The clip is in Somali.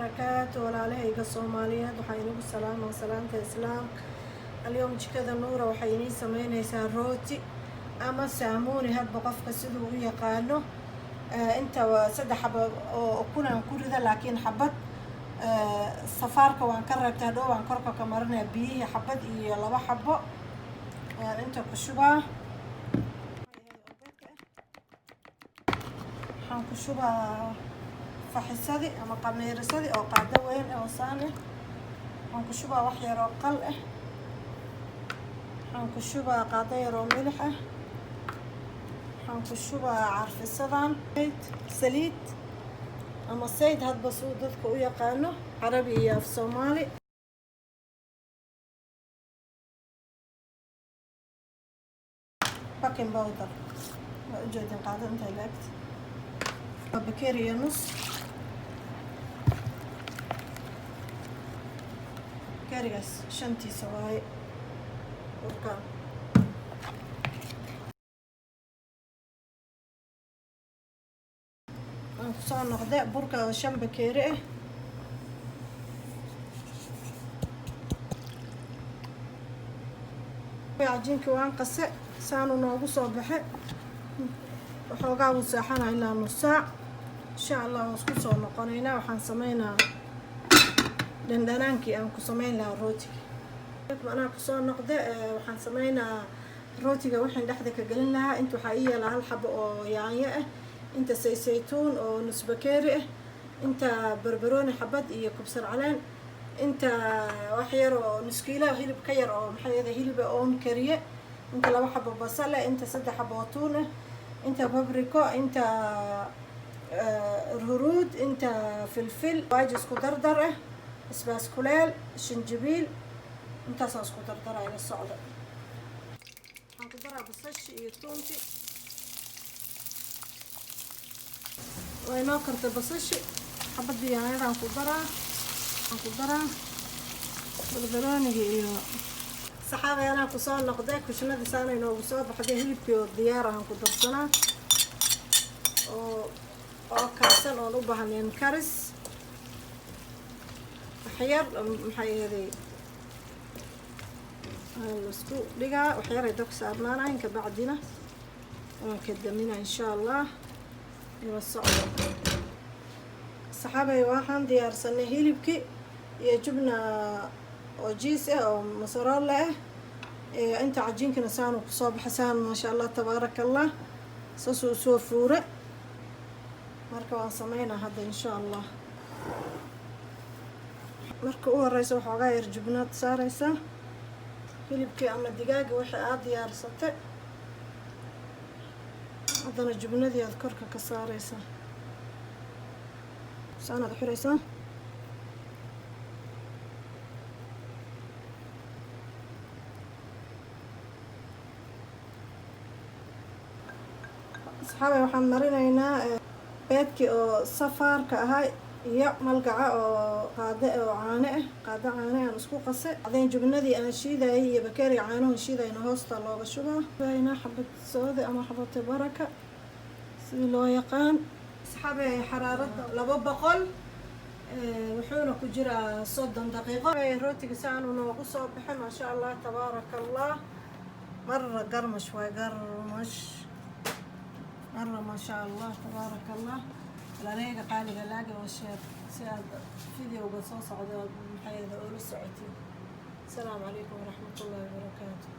وبركاته walaalahayga Soomaaliyeed waxaan ugu salaamaa salaanta islaamka اليوم jikada nuura waxay inii sameynaysaa rooti ama saamuuni hadba qofka siduu u yaqaano inta saddex xabo oo kunaan ku rida laakiin xabad safaarka waan ka reebtaa dhow waan korka ka marinaa biyihi xabad iyo laba xabo ayaan inta ku shubaa waxaan ku shubaa faxisadi ama qamiirisadi oo qaado weyn oo saan ah waxaan ku shubaa wax yar oo qal ah waxaan ku shubaa qaado yar oo milix ah waxaan ku shubaa carfisadan saliid ama sayd hadba suu dadka u yaqaano carabi iyo af Soomaali baking powder waa ujeedin qaado inta laagta bakeeriya nus bakeerigaas shantiisa waaye burkaan aan kusoo noqday burka 5 bakeeri ah cajiinka waan qase saanu noogu soo baxay waxoogaa wuu saaxanaa ilaa nus saac insha allah waan isku soo noqonaynaa waxaan sameynaa dhandhanaankii aan ku sameyn lahaa rootiga anaa kusoo noqday waxaan sameynaa rootiga waxaan dhexda ka gelin lahaa inta waxaa ii yeelaa hal xabo oo yaanyo ah inta saytuun oo nus bakeeri ah inta barbarooni xabad iyo kubsar caleen inta wax yar oo nus kiilo hilib ka yar oo maxay yahay hilib oon kariye inta laba xabo basal ah inta saddex xabo tuun ah inta babriko inta huruud inta filfil waaji isku dardar ah isbaas kuleel shinjibiil intaasaan isku dardaraa ila socda waxaan ku daraa basashi iyo tuunti way noo kartay basashi xabadii yaanyadaan ku daraa waxaan ku daraa barbarooniga iyo saxaabayaan ku soo noqday kushnadii saanay noogu soo baxday hilibkii oo diyaar ah ku darsanaa oo karsan oo u baahan karis waxyar maxay yahay isku dhigaa waxyar ay dab saarnaanayn ka bacdina waan ka daminaa insha allah ila socdo saxaabay waxaan diyaarsanay hilibkii iyo jubna oo jiis ah oo mozzarella ah inta cajiinkana saanu ku soo baxsaan ma sha Allah tabarakallah soo fuure marka waan sameynaa hadda insha Allah marka u horeysa waxoogaa yar jubnaad saaraysa hilibkii ama digaaga wixii aad diyaarsatay haddana jubnadii aad korka ka saaraysa saanaad xiraysaa asxaabay waxaan marinaynaa beedkii oo safaarka ahaa iyo malgaca oo qaado oo caano ah qaado caano aan isku qasay cadeen jubnadii aan shiiday iyo bakeeriga caanaha shiidayna hoosta looga shubaa bayna xabad soodi ama xabad baraka sidii loo yaqaan asxaabay xaraarada 200 wuxuuna ku jiraa 30 daqiiqo rootiga saan noogu soo baxay ma sha Allah tabarakallah marra garmash way garmash مرة ما شاء الله تبارك الله لانيga qaaliga laaga oo sheer si aad fiidiyowga soo socdo maxay ahayd oo la socotay السلام عليكم ورحمة الله وبركاته